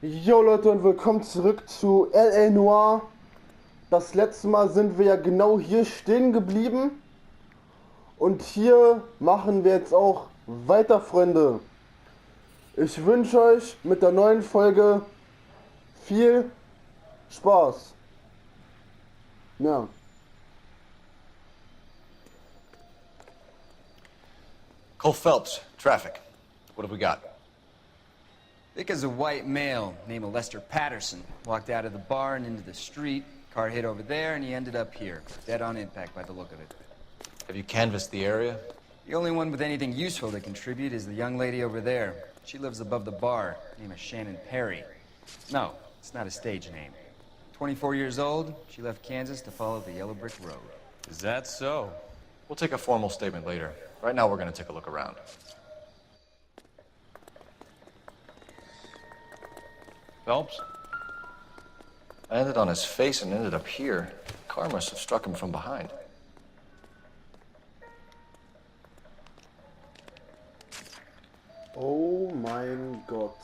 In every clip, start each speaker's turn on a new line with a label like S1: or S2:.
S1: Jo Leute und willkommen zurück zu LA Noire. Das letzte Mal sind wir ja genau hier stehen geblieben. Und hier machen wir jetzt auch weiter, Freunde. Ich wünsche euch mit der neuen Folge viel Spaß. Ja.
S2: Cole Phelps, traffic. What have we got?
S3: Thick as a white male named Lester Patterson walked out of the bar and into the street. Car hit over there, and he ended up here, dead on impact by the look of it.
S2: Have you canvassed the area?
S3: The only one with anything useful to contribute is the young lady over there. She lives above the bar, name is Shannon Perry. No, it's not a stage name. 24 years old, she left Kansas to follow the yellow brick road.
S2: Is that so? We'll take a formal statement later. Right now, we're gonna take a look around. Phelps? I landed on his face and ended up here. The car must have struck him from behind.
S1: Oh mein Gott.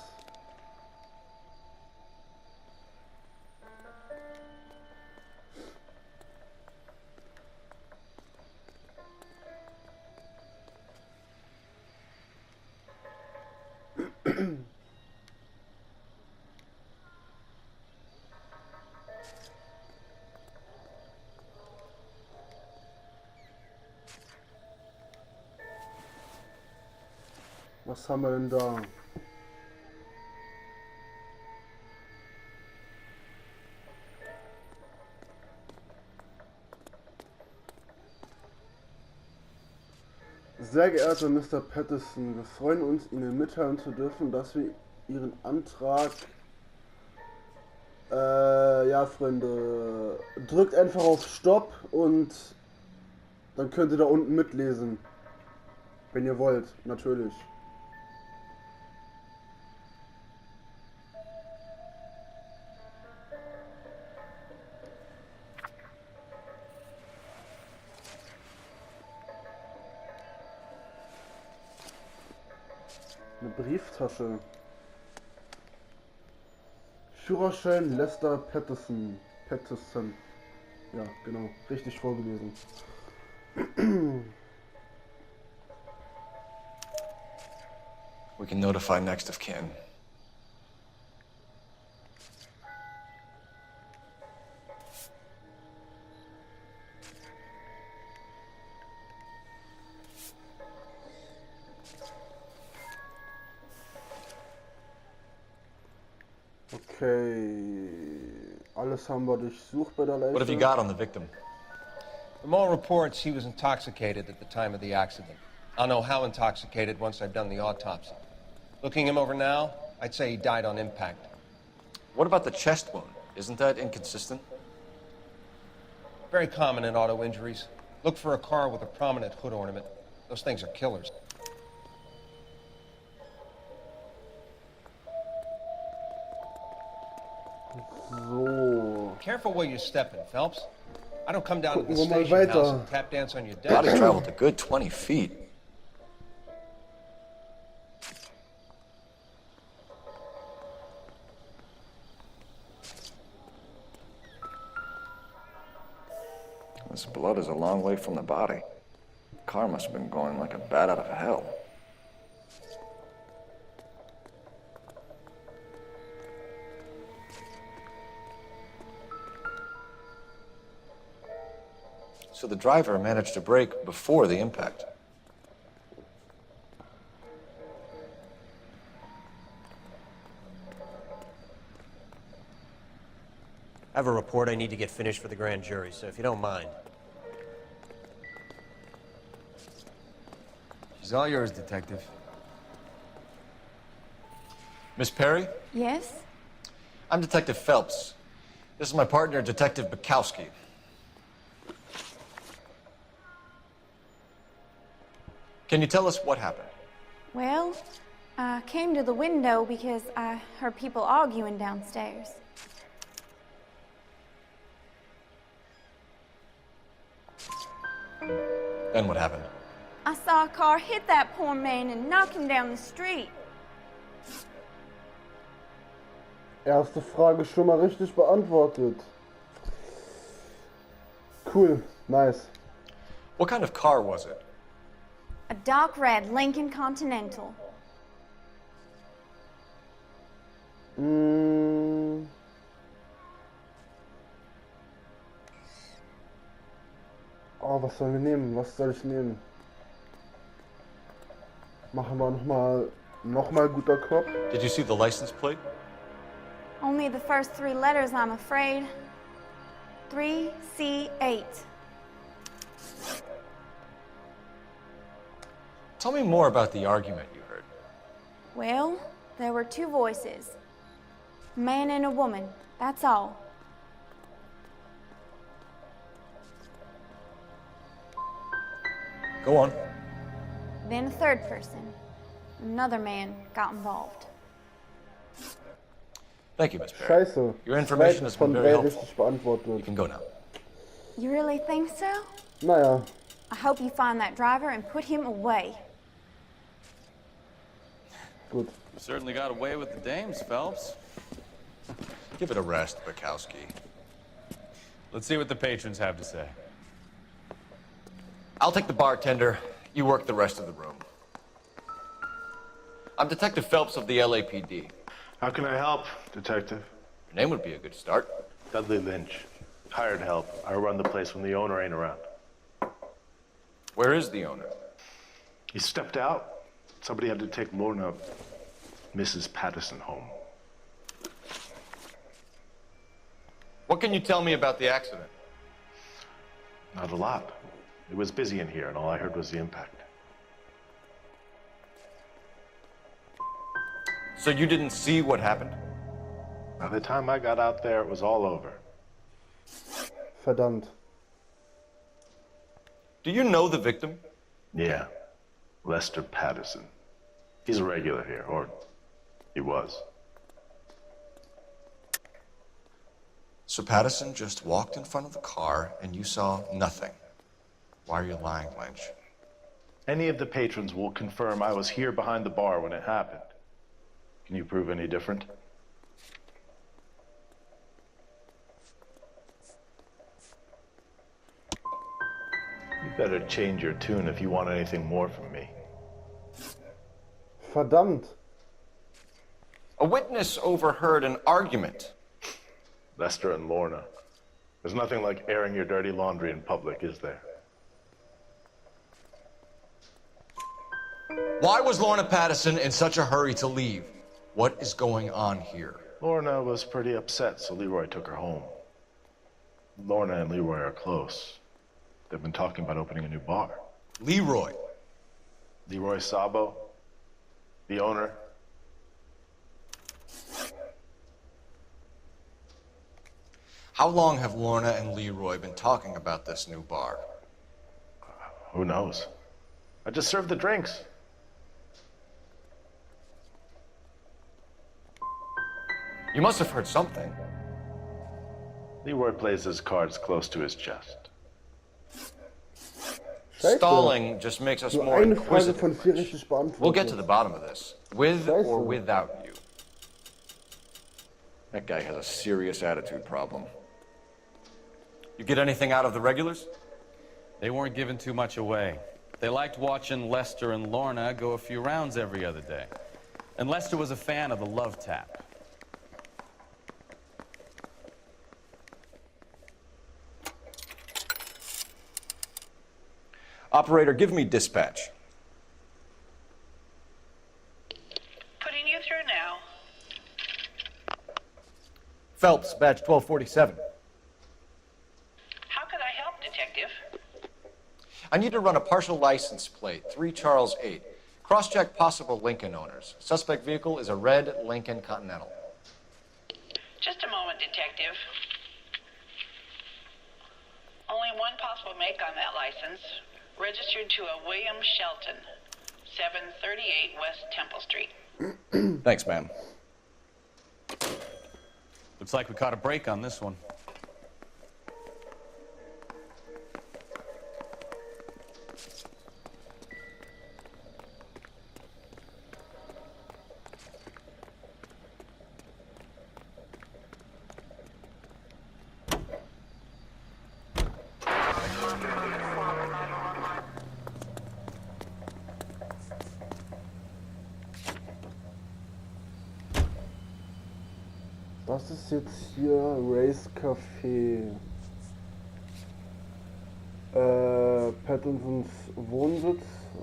S1: Was haben wir denn da? Sehr geehrter Mr. Patterson, wir freuen uns, Ihnen mitteilen zu dürfen, dass wir Ihren Antrag... ja, Freunde, drückt einfach auf Stopp und dann könnt ihr da unten mitlesen. Wenn ihr wollt, natürlich. Eine Brieftasche. Führerschein Lester Patterson. Patterson. Ja, genau. Richtig vorgelesen.
S2: We can notify next of kin.
S1: Okay. Alles haben wir durchsucht bei der Leiche.
S2: What have you got on the victim?
S4: From all reports, he was intoxicated at the time of the accident. I'll know how intoxicated once I've done the autopsy. Looking him over now, I'd say he died on impact.
S2: What about the chest wound? Isn't that inconsistent?
S4: Very common in auto injuries. Look for a car with a prominent hood ornament. Those things are killers.
S1: So.
S4: Careful where you're stepping, Phelps. I don't come down to the
S1: Gucken wir mal
S4: station house
S1: weiter.
S4: and tap dance on your
S2: Body
S4: desk.
S2: traveled a good 20 feet. This blood is a long way from the body. The car must have been going like a bat out of hell. So the driver managed to brake before the impact.
S5: I have a report I need to get finished for the grand jury, so if you don't mind.
S3: She's all yours, Detective.
S2: Miss Perry?
S6: Yes?
S2: I'm Detective Phelps. This is my partner, Detective Bukowski. Can you tell us what happened?
S6: Well, I came to the window because I heard people arguing downstairs.
S2: Then what happened?
S6: I saw a car hit that poor man and knock him down the street.
S1: Erste Frage schon mal richtig beantwortet. Cool, nice.
S2: What kind of car was it?
S6: A dark red Lincoln Continental.
S1: Oh, was sollen wir nehmen? Was soll ich nehmen? Machen wir nochmal guter Kopf.
S2: Did you see the license plate?
S6: Only the first 3 letters, I'm afraid. 3C8.
S2: Tell me more about the argument you heard.
S6: Well, there were 2 voices. A man and a woman, that's all.
S2: Go on.
S6: Then a 3rd person. Another man got involved.
S2: Thank you, Miss Perry.
S1: Scheiße.
S2: Your information has been very helpful.
S1: Richtig beantwortet.
S2: You can go now.
S6: You really think so?
S1: Naja,
S6: I hope you find that driver and put him away.
S1: gut.
S7: You certainly got away with the dames, Phelps.
S2: Give it a rest, Bukowski.
S7: Let's see what the patrons have to say.
S2: I'll take the bartender. You work the rest of the room. I'm Detective Phelps of the LAPD.
S8: How can I help, Detective?
S2: Your name would be a good start.
S8: Dudley Lynch. Hired help. I run the place when the owner ain't around.
S2: Where is the owner?
S8: He stepped out. Somebody had to take Lorna, Mrs. Patterson, home.
S2: What can you tell me about the accident?
S8: Not a lot. It was busy in here, and all I heard was the impact.
S2: So you didn't see what happened?
S8: By the time I got out there, it was all over.
S1: Verdammt.
S2: Do you know the victim?
S8: Yeah. Lester Patterson. He's a regular here, or he was.
S2: So Patterson just walked in front of the car and you saw nothing. Why are you lying, Lynch?
S8: Any of the patrons will confirm I was here behind the bar when it happened. Can you prove any different? You better change your tune if you want anything more from me.
S1: Verdammt.
S2: A witness overheard an argument.
S8: Lester and Lorna. There's nothing like airing your dirty laundry in public, is there?
S2: Why was Lorna Patterson in such a hurry to leave? What is going on here?
S8: Lorna was pretty upset, so Leroy took her home. Lorna and Leroy are close. They've been talking about opening a new bar.
S2: Leroy.
S8: Leroy Sabo, the owner.
S2: How long have Lorna and Leroy been talking about this new bar?
S8: Who knows? I just served the drinks.
S2: You must have heard something.
S8: Leroy plays his cards close to his chest.
S1: Scheiße.
S2: Stalling just makes us
S1: Nur
S2: more
S1: eine Frage
S2: inquisitive.
S1: von 4 richtig beantwortet.
S2: We'll get to the bottom of this, with
S1: Scheiße.
S2: or without you. That guy has a serious attitude problem. You get anything out of the regulars?
S7: They weren't giving too much away. They liked watching Lester and Lorna go a few rounds every other day. And Lester was a fan of the love tap.
S2: Operator, give me dispatch.
S9: Putting you through now.
S2: Phelps, badge 1247.
S9: How could I help, Detective?
S2: I need to run a partial license plate, 3 Charles 8. Cross-check possible Lincoln owners. Suspect vehicle is a red Lincoln Continental.
S9: Just a moment, Detective. Only one possible make on that license. Registered to a William Shelton, 738 West Temple Street.
S2: Thanks, ma'am.
S7: Looks like we caught a break on this one.
S1: Was ist jetzt hier? Race Café. Pattinsons Wohnsitz.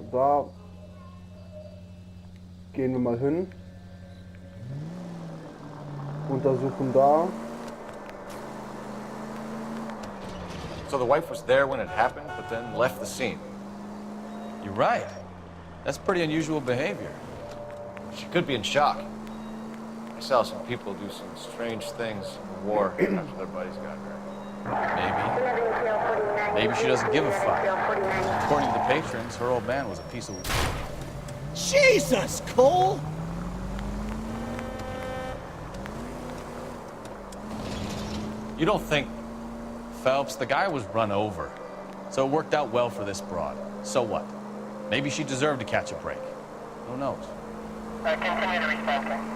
S1: Da gehen wir mal hin. Untersuchen da.
S2: So the wife was there when it happened, but then left the scene.
S7: You're right. That's pretty unusual behavior.
S2: She could be in shock. I saw some people do some strange things in the war after their buddies got hurt.
S7: Maybe she doesn't give a fuck. According to the patrons, her old man was a piece of...
S10: Jesus, Cole!
S2: You don't think...
S7: Phelps, the guy was run over. So it worked out well for this broad. So what? Maybe she deserved to catch a break. Who knows?
S9: Continue to respond.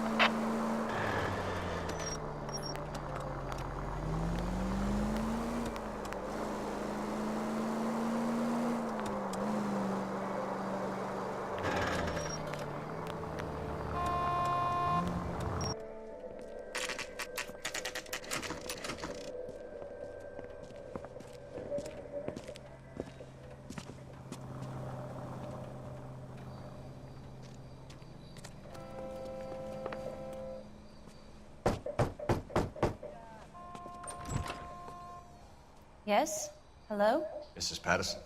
S11: Yes? Hello?
S2: Mrs. Patterson.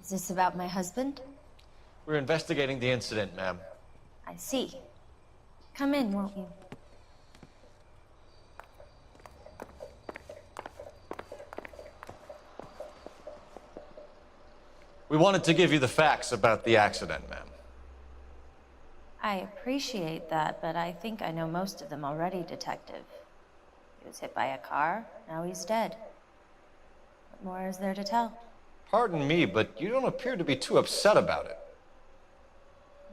S11: Is this about my husband?
S2: We're investigating the incident, ma'am.
S11: I see. Come in, won't you?
S2: We wanted to give you the facts about the accident, ma'am.
S11: I appreciate that, but I think I know most of them already, Detective. He was hit by a car, now he's dead. What more is there to tell?
S2: Pardon me, but you don't appear to be too upset about it.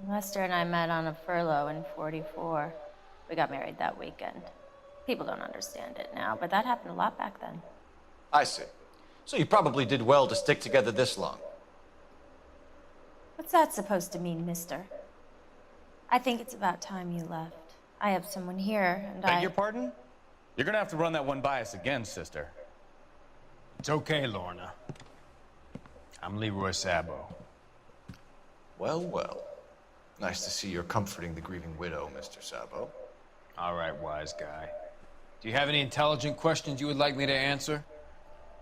S11: Lester and I met on a furlough in '44. We got married that weekend. People don't understand it now, but that happened a lot back then.
S2: I see. So you probably did well to stick together this long.
S11: What's that supposed to mean, mister? I think it's about time you left. I have someone here, and
S7: Beg your pardon? You're gonna have to run that one by us again, sister.
S10: It's okay, Lorna. I'm Leroy Sabo.
S2: Well, well. Nice to see you're comforting the grieving widow, Mr. Sabo.
S10: All right, wise guy. Do you have any intelligent questions you would like me to answer?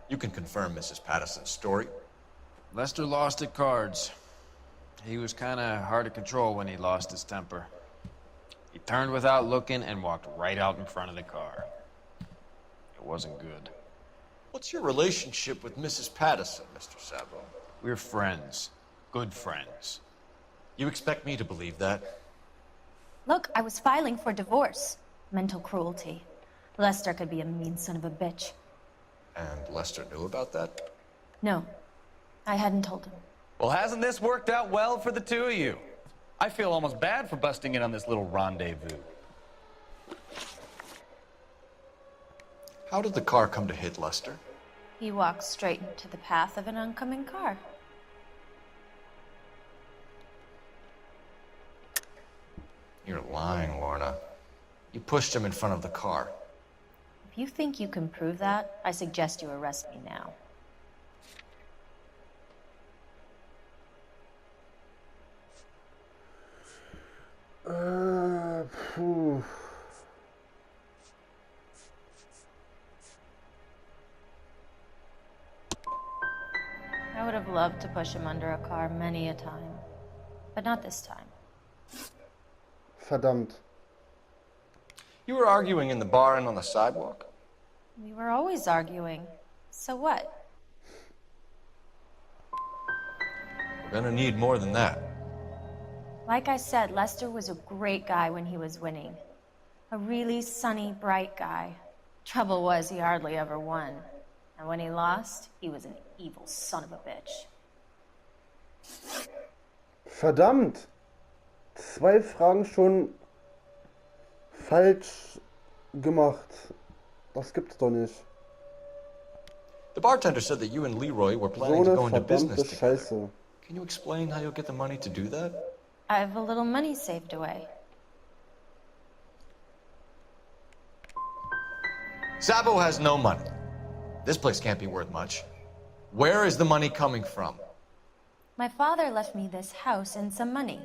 S2: You can confirm Mrs. Patterson's story.
S10: Lester lost at cards. He was kind of hard to control when he lost his temper. He turned without looking and walked right out in front of the car. It wasn't good.
S2: What's your relationship with Mrs. Patterson, Mr. Sabo?
S10: We're friends. Good friends.
S2: You expect me to believe that?
S11: Look, I was filing for divorce. Mental cruelty. Lester could be a mean son of a bitch.
S2: And Lester knew about that?
S11: No, I hadn't told him.
S7: Well, hasn't this worked out well for the two of you? I feel almost bad for busting in on this little rendezvous.
S2: How did the car come to hit Lester?
S11: He walked straight into the path of an oncoming car.
S2: You're lying, Lorna. You pushed him in front of the car.
S11: If you think you can prove that, I suggest you arrest me now.
S1: Puh.
S11: I would have loved to push him under a car many a time, but not this time.
S1: Verdammt.
S2: You were arguing in the bar and on the sidewalk?
S11: We were always arguing. So what?
S2: We're gonna need more than that.
S11: Like I said, Lester was a great guy when he was winning. A really sunny, bright guy. Trouble was, he hardly ever won. And when he lost, he was an evil son of a bitch.
S1: Verdammt! 2 Fragen schon falsch gemacht. Das gibt's doch nicht.
S2: The bartender said that you and Leroy were
S1: So
S2: planning to
S1: eine
S2: go into business
S1: verdammte
S2: together.
S1: Scheiße.
S2: Can you explain how you'll get the money to do that?
S11: I have a little money saved away.
S2: Sabo has no money. This place can't be worth much. Where is the money coming from?
S11: My father left me this house and some money.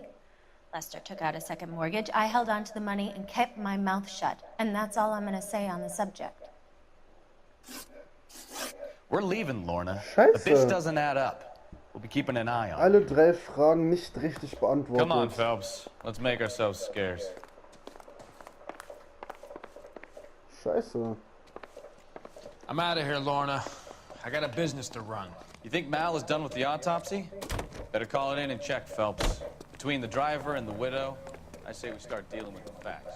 S11: Lester took out a second mortgage. I held on to the money and kept my mouth shut. And that's all I'm gonna say on the subject.
S7: We're leaving, Lorna.
S1: Scheiße.
S7: But this doesn't add up. We'll be keeping an eye on it.
S1: Alle 3 Fragen nicht richtig beantwortet.
S7: Come on, Phelps. Let's make ourselves scarce.
S1: Scheiße.
S10: I'm out of here, Lorna. I got a business to run.
S7: You think Mal is done with the autopsy? Better call it in and check, Phelps. Between the driver and the widow, I say we start dealing with the facts.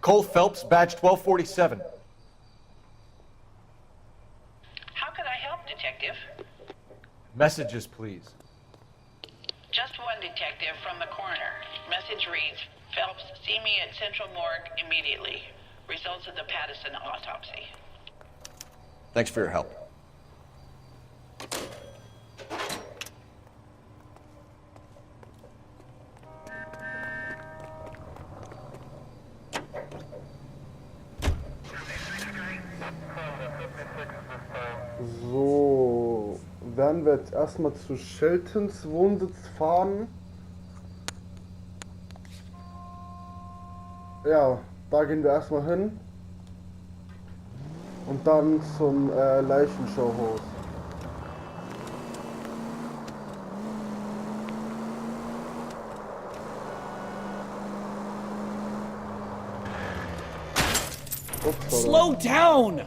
S2: Cole Phelps, badge 1247.
S9: How could I help, Detective?
S2: Messages, please.
S9: Just one detective from the coroner. Message reads, Phelps, see me at Central Morgue immediately. Results of the Pattison autopsy.
S2: Thanks for your help.
S1: So, werden wir jetzt erstmal zu Sheltons Wohnsitz fahren. Ja, da gehen wir erstmal hin. Und dann zum Leichenschauhaus. Upsala.
S12: Slow down!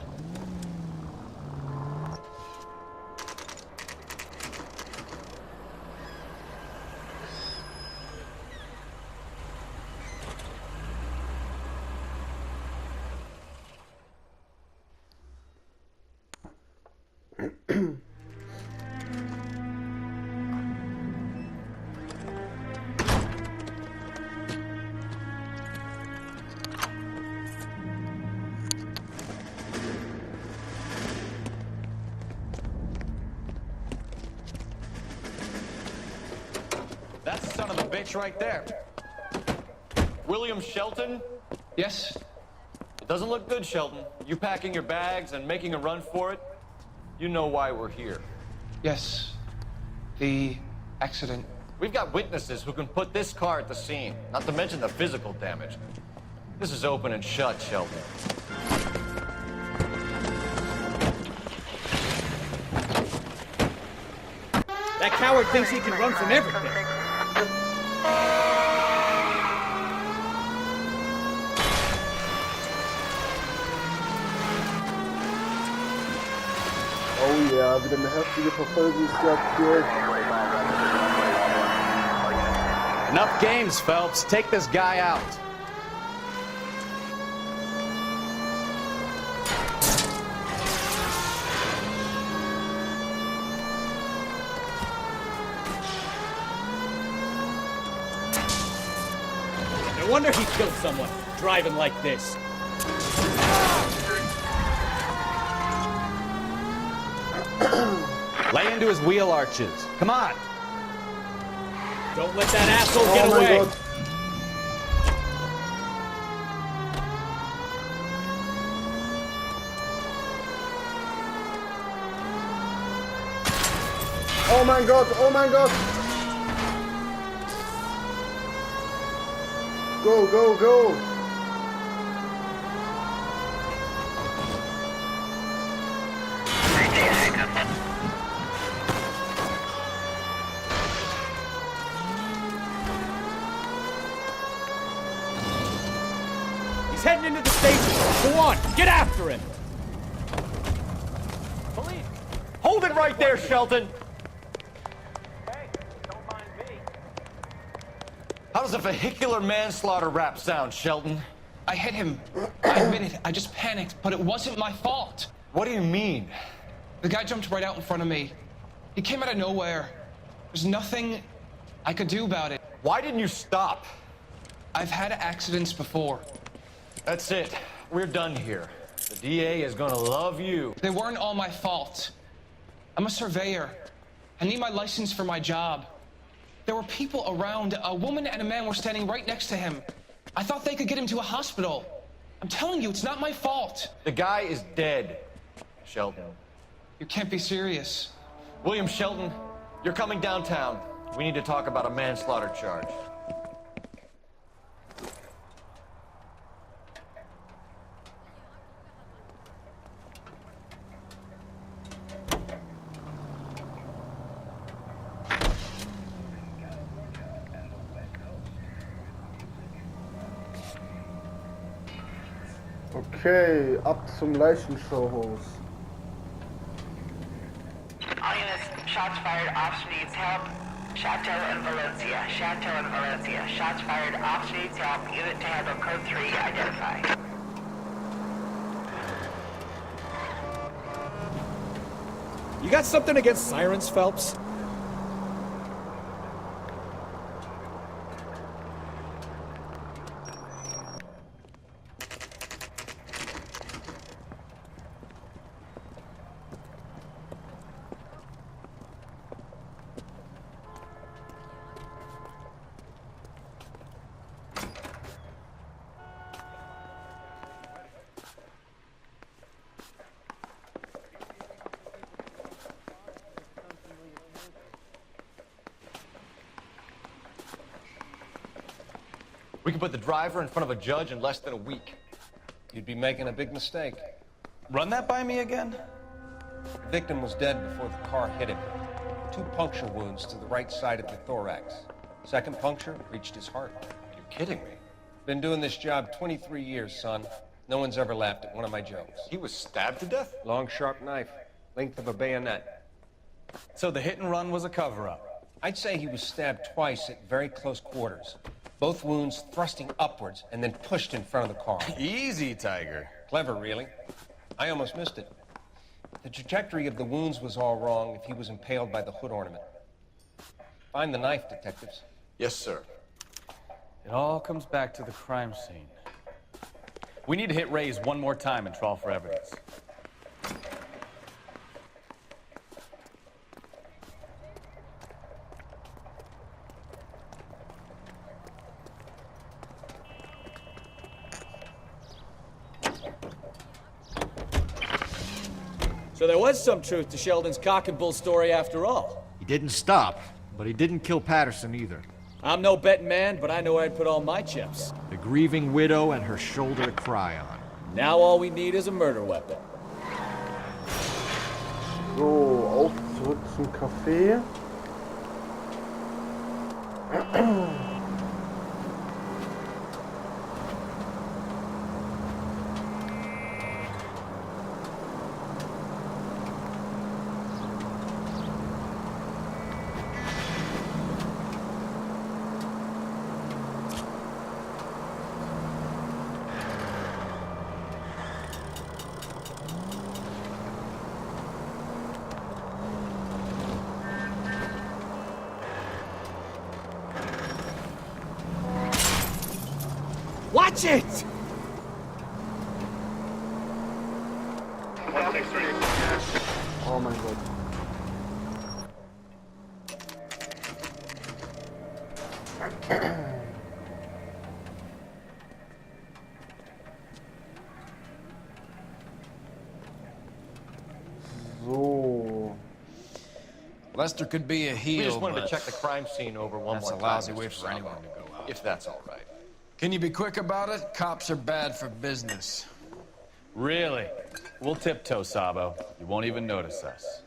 S2: That's the son of a bitch right there. William Shelton?
S4: Yes?
S2: It doesn't look good, Shelton. You packing your bags and making a run for it? You know why we're here.
S4: Yes. The accident.
S2: We've got witnesses who can put this car at the scene, not to mention the physical damage. This is open and shut, Shelton.
S12: That coward thinks he can run from everything.
S1: Oh ja, wieder eine heftige Verfolgungsjagd hier.
S7: Enough games, Phelps. Take this guy out.
S12: No wonder he killed someone, driving like this.
S7: Lay into his wheel arches. Come on.
S12: Don't let that asshole get
S1: Oh my
S12: away.
S1: God. Oh mein Gott, oh mein Gott. Go, go, go.
S12: He's heading into the station. Go on, get after him.
S2: Police! Hold it right there, Shelton! How does a vehicular manslaughter rap sound, Shelton?
S4: I hit him. I admit it. I just panicked, but it wasn't my fault.
S2: What do you mean?
S4: The guy jumped right out in front of me. He came out of nowhere. There's nothing I could do about it.
S2: Why didn't you stop?
S4: I've had accidents before.
S2: That's it. We're done here. The DA is gonna love you.
S4: They weren't all my fault. I'm a surveyor.
S13: I need my license for my job. There were people around. A woman and a man were standing right next to him. I thought they could get him to a hospital. I'm telling you, it's not my fault.
S2: The guy is dead, Shelton.
S13: You can't be serious.
S2: William Shelton, you're coming downtown. We need to talk about a manslaughter charge.
S1: Okay, ab zum Leichenschauhaus.
S9: All units, shots fired, officer needs help. Chateau and Valencia. Chateau and Valencia. Shots fired, officer needs help. Unit to handle code 3, identify.
S12: You got something against sirens, Phelps?
S2: We can put the driver in front of a judge in less than a week.
S4: You'd be making a big mistake.
S7: Run that by me again?
S4: The victim was dead before the car hit him. 2 puncture wounds to the right side of the thorax. Second puncture reached his heart.
S2: You're kidding me.
S4: Been doing this job 23 years, son. No one's ever laughed at one of my jokes.
S2: He was stabbed to death?
S4: Long, sharp knife. Length of a bayonet.
S7: So the hit and run was a cover-up?
S4: I'd say he was stabbed twice at very close quarters. Both wounds thrusting upwards and then pushed in front of the car.
S7: Easy, Tiger.
S4: Clever, really. I almost missed it. The trajectory of the wounds was all wrong if he was impaled by the hood ornament. Find the knife, detectives.
S2: Yes, sir.
S7: It all comes back to the crime scene. We need to hit Ray's one more time and trawl for evidence.
S12: So there was some truth to Sheldon's cock and bull story after all.
S14: He didn't stop, but he didn't kill Patterson either.
S12: I'm no betting man, but I know where I'd put all my chips.
S14: The grieving widow and her shoulder to cry on.
S12: Now all we need is a murder weapon.
S1: So, auf zurück zum Café.
S12: Watch it!
S1: Oh mein Gott. So.
S10: Lester could be a heel,
S2: We just wanted
S10: but
S2: to check the crime scene over one
S10: that's
S2: more
S10: a
S2: time.
S10: lousy
S2: Mr.
S10: way for
S2: Sabo.
S10: anyone to go out.
S2: If that's all right.
S10: Can you be quick about it? Cops are bad for business.
S7: Really? We'll tiptoe, Sabo. You won't even notice us.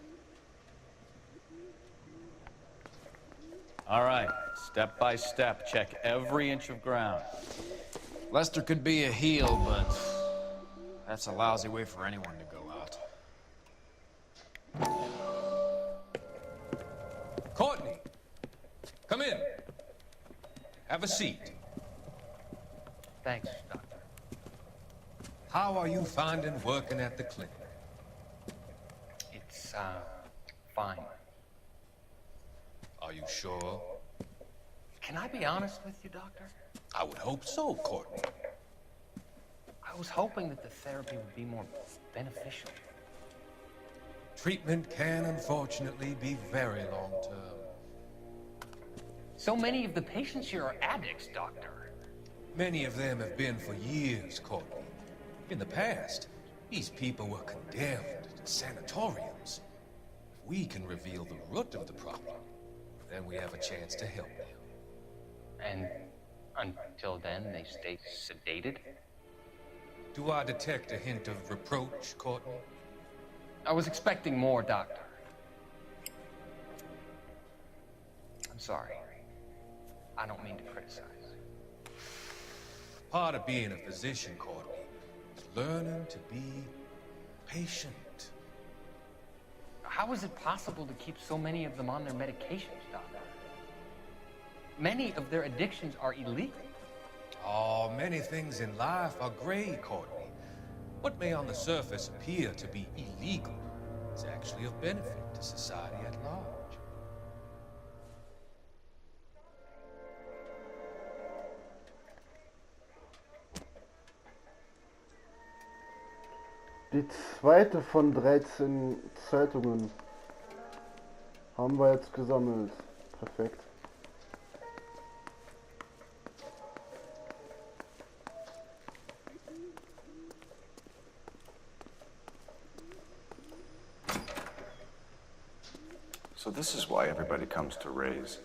S7: All right, step by step, check every inch of ground.
S10: Lester could be a heel, but that's a lousy way for anyone to go out.
S15: Courtney, come in. Have a seat.
S2: Thanks, Doctor.
S15: How are you finding working at the clinic?
S2: It's, fine.
S15: Are you sure?
S2: Can I be honest with you, Doctor?
S15: I would hope so, Courtney.
S2: I was hoping that the therapy would be more beneficial.
S15: Treatment can unfortunately be very long-term.
S12: So many of the patients here are addicts, Doctor.
S15: Many of them have been for years, Courtney. In the past, these people were condemned to sanatoriums. If we can reveal the root of the problem, then we have a chance to help them.
S12: And until then, they stay sedated?
S15: Do I detect a hint of reproach, Courtney?
S12: I was expecting more, Doctor. I'm sorry. I don't mean to criticize.
S15: Part of being a physician, Courtney, is learning to be patient.
S12: How is it possible to keep so many of them on their medications, Doctor? Many of their addictions are illegal.
S15: Oh, many things in life are gray, Courtney. What may on the surface appear to be illegal is actually of benefit to society at large.
S1: Die zweite von 13 Zeitungen haben wir jetzt gesammelt. Perfekt.
S16: So this is why everybody comes to Ray's.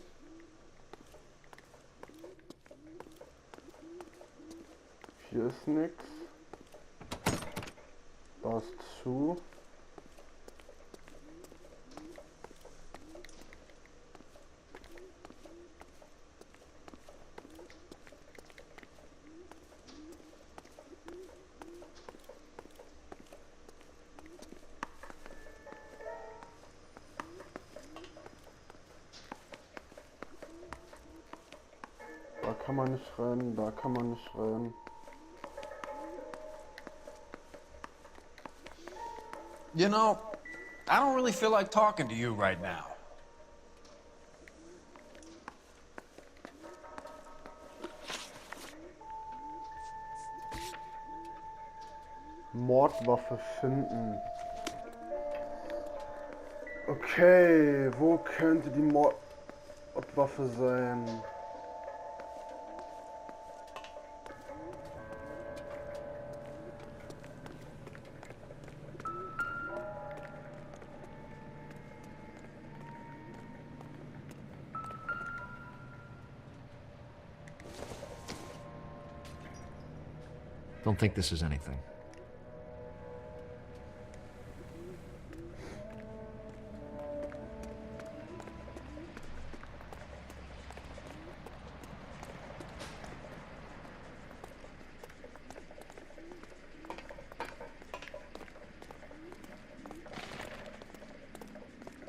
S1: Hier ist nix. Da ist zu. Da kann man nicht rein, da kann man nicht rein.
S10: You know, I don't really feel like talking to you right now.
S1: Mordwaffe finden. Okay, wo könnte die Mordwaffe sein?
S14: Don't think this is anything.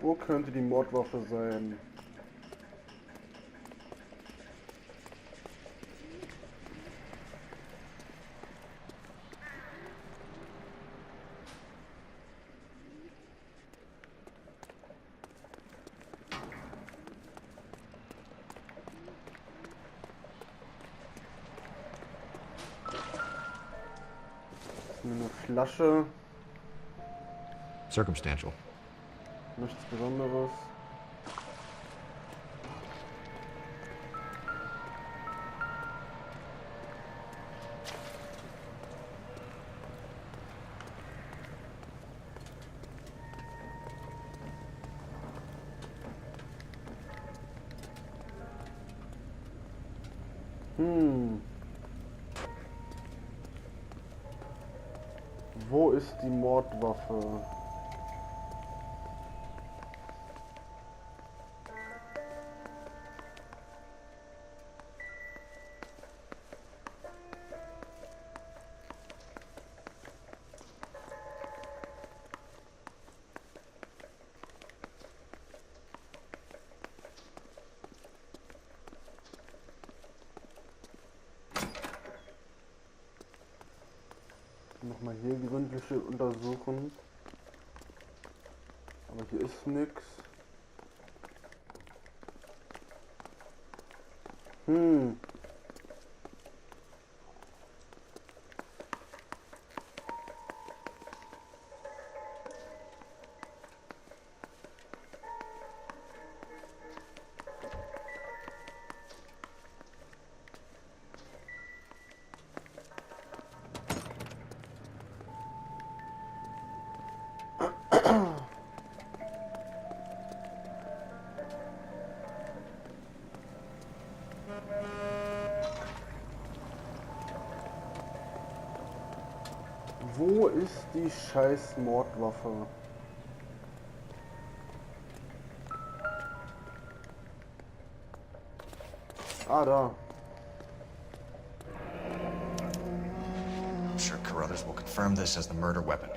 S1: Wo könnte die Mordwaffe sein? Eine Flasche.
S14: Circumstantial.
S1: Nichts Besonderes. Wo ist die Mordwaffe? Nochmal hier gründlich untersuchen. Aber hier ist nichts. ist die scheiß Mordwaffe? Ah, da.
S2: I'm sure Carruthers will confirm this as the murder weapon.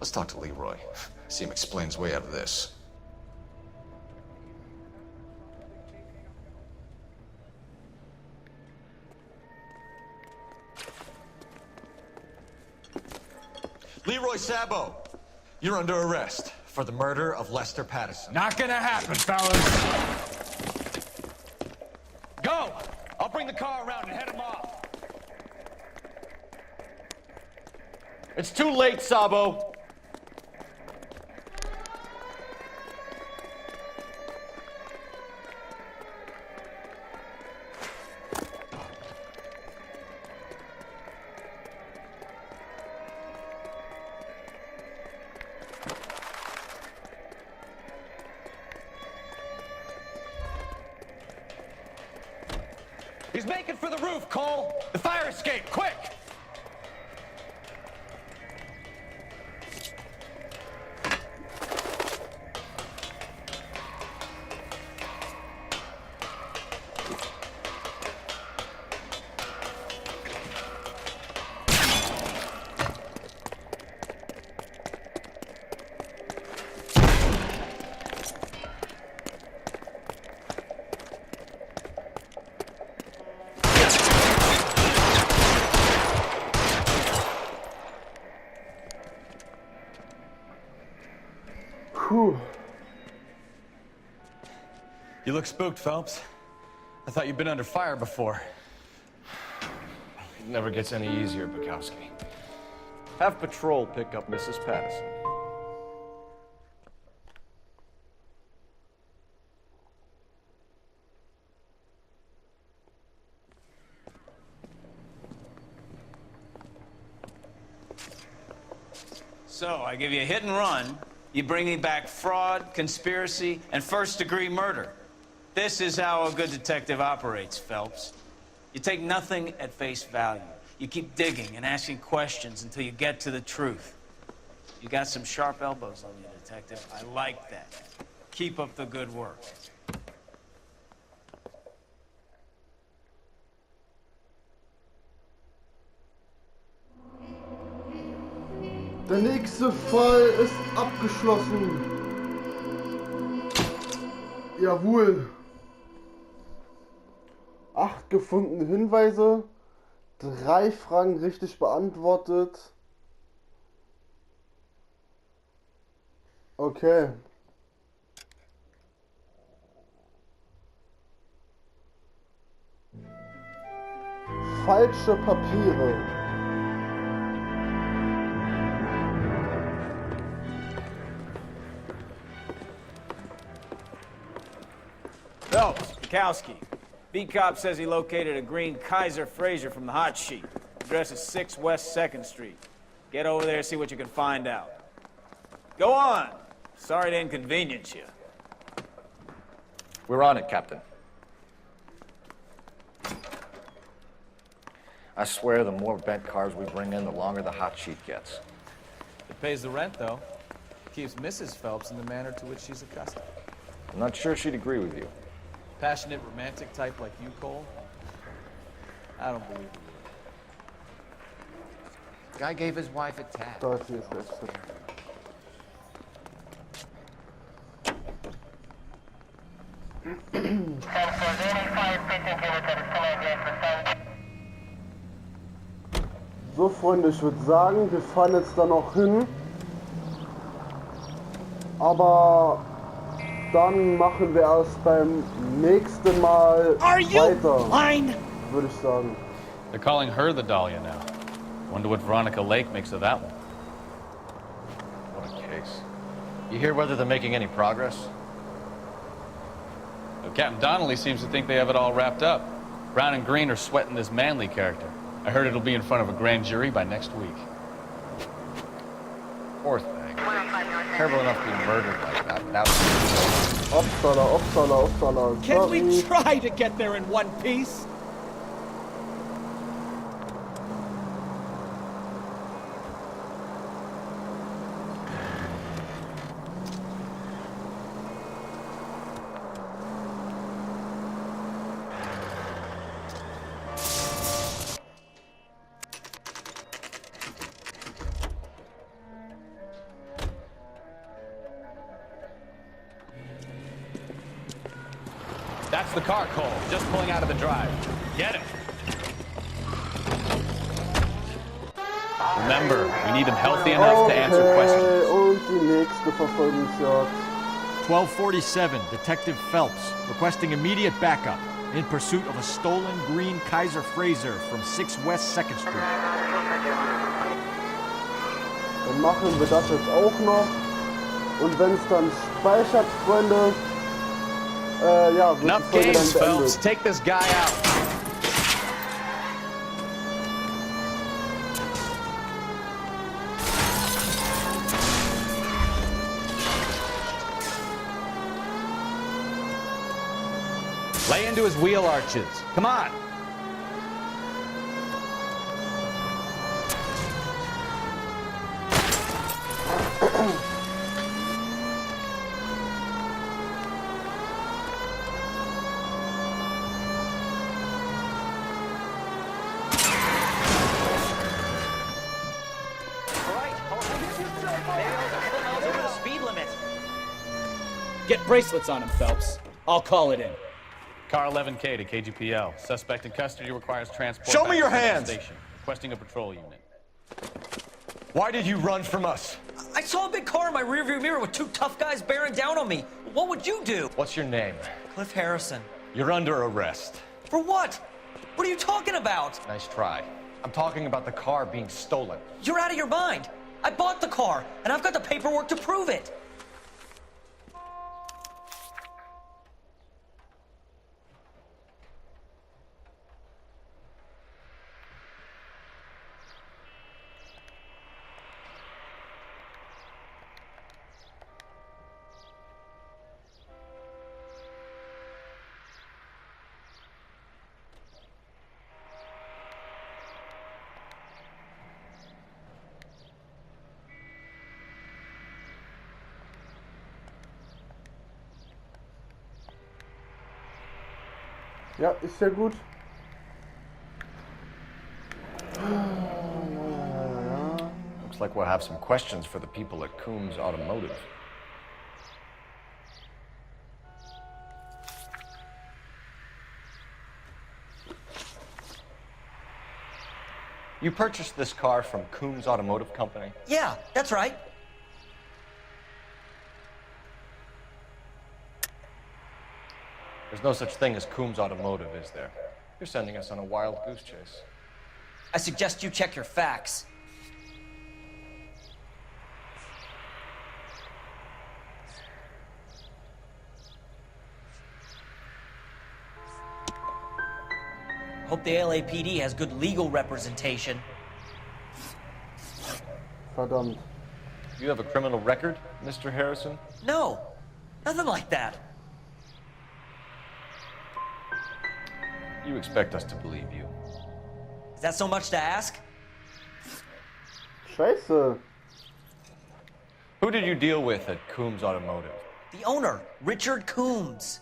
S2: Let's talk to Leroy. See him explain his way out of this. Leroy Sabo, you're under arrest for the murder of Lester Patterson.
S17: Not gonna happen, fellas.
S7: Go! I'll bring the car around and head him off.
S2: It's too late, Sabo.
S7: He's making for the roof, Cole! The fire escape, quick!
S1: Whew.
S7: You look spooked, Phelps. I thought you'd been under fire before.
S2: It never gets any easier, Bukowski. Have patrol pick up Mrs. Patterson.
S18: So, I give you a hit and run. You bring me back fraud, conspiracy, and first-degree murder. This is how a good detective operates, Phelps. You take nothing at face value. You keep digging and asking questions until you get to the truth. You got some sharp elbows on you, detective. I like that. Keep up the good work.
S1: Der nächste Fall ist abgeschlossen. Jawohl. 8 gefundene Hinweise, 3 Fragen richtig beantwortet. Okay. Falsche Papiere.
S18: Phelps, Bukowski. B-Cop says he located a green Kaiser Fraser from the hot sheet. Address is 6 West 2nd Street. Get over there and see what you can find out. Go on. Sorry to inconvenience you.
S2: We're on it, Captain. I swear the more bent cars we bring in, the longer the hot sheet gets.
S7: It pays the rent, though. Keeps Mrs. Phelps in the manner to which she's accustomed.
S2: I'm not sure she'd agree with you.
S7: Passionate, romantic type like you, Cole? I don't believe it.
S12: Guy gave his wife a tap.
S1: Da ist die letzte. So, Freunde, ich würde sagen, wir fahren jetzt da noch hin. Aber dann machen wir erst beim nächsten Mal weiter, würde ich sagen.
S7: They're calling her the Dahlia now. Wonder what Veronica Lake makes of that one.
S2: What a case. You hear whether they're making any progress?
S7: Well, Captain Donnelly seems to think they have it all wrapped up. Brown and Green are sweating this Manley character. I heard it'll be in front of a grand jury by next week.
S2: Poor thing. Terrible enough to be murdered like that without...
S1: Upsala, upsala, upsala.
S19: Can we try to get there in one piece?
S7: That's the car, Cole. Just pulling out of the drive. Get him. Remember, we need him healthy enough to answer questions.
S1: Und die nächste Verfolgungsjagd.
S14: 1247, Detective Phelps, requesting immediate backup in pursuit of a stolen green Kaiser Frazer from 6 West 2nd Street.
S1: Dann machen wir das jetzt auch noch. Und wenn es dann speichert, Freunde, ja, wird
S7: Enough
S1: die Folge
S7: games,
S1: dann
S7: Phelps.
S1: beendet.
S7: Take this guy out. Lay into his wheel arches. Come on.
S19: Get bracelets on him, Phelps. I'll call it in.
S7: Car 11K to KGPL. Suspect in custody requires transport.
S2: Show
S7: back
S2: me
S7: to
S2: your
S7: Central
S2: hands.
S7: Station. Requesting a patrol unit.
S2: Why did you run from us?
S20: I saw a big car in my rearview mirror with 2 tough guys bearing down on me. What would you do?
S2: What's your name?
S20: Cliff Harrison.
S2: You're under arrest.
S20: For what? What are you talking about?
S2: Nice try. I'm talking about the car being stolen.
S20: You're out of your mind. I bought the car, and I've got the paperwork to prove it.
S1: Ja, ist ja gut.
S2: Looks like we'll have some questions for the people at Coombs Automotive. You purchased this car from Coombs Automotive Company?
S20: Yeah, that's right.
S2: There's no such thing as Coombs Automotive, is there? You're sending us on a wild goose chase.
S20: I suggest you check your facts. Hope the LAPD has good legal representation.
S1: Verdammt.
S2: You have a criminal record, Mr. Harrison?
S20: No, nothing like that.
S2: You expect us to believe you.
S20: Is that so much to ask?
S1: Scheiße.
S2: Who did you deal with at Coombs Automotive?
S20: The owner, Richard Coombs.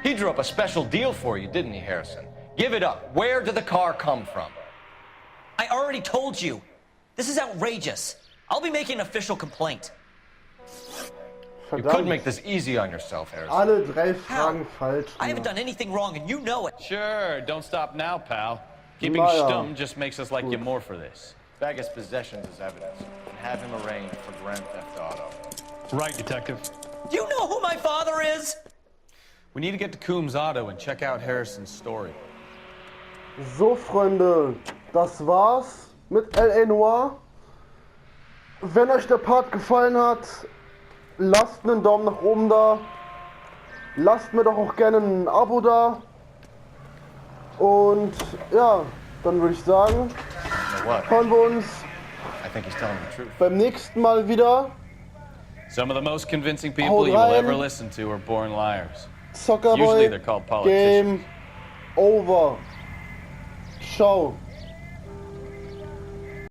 S2: He drew up a special deal for you, didn't he, Harrison? Give it up. Where did the car come from?
S20: I already told you. This is outrageous. I'll be making an official complaint.
S2: You could make this easy on yourself, Harrison.
S1: Alle 3 Fragen falsch.
S20: I haven't done anything wrong, and you know it.
S7: Sure, don't stop now, pal. Keeping
S1: Naja.
S7: stum just makes us like you more for this.
S2: Bag his possessions as evidence and have him arraigned for grand theft auto.
S7: Right, Detective.
S20: Do you know who my father is?
S7: We need to get to Coombs Auto and check out Harrison's story.
S1: So, Freunde, das war's mit L.A. Noire. Wenn euch der Part gefallen hat, lasst einen Daumen nach oben da. Lasst mir doch auch gerne ein Abo da. Und ja, dann würde ich sagen, hören wir uns
S2: I think he's telling the truth.
S1: beim nächsten Mal wieder.
S7: Some of the most convincing people
S1: Haut
S7: you will
S1: rein.
S7: ever listen to are born liars.
S1: Zockerboy,
S7: Usually they're called politicians.
S1: Game over. Ciao.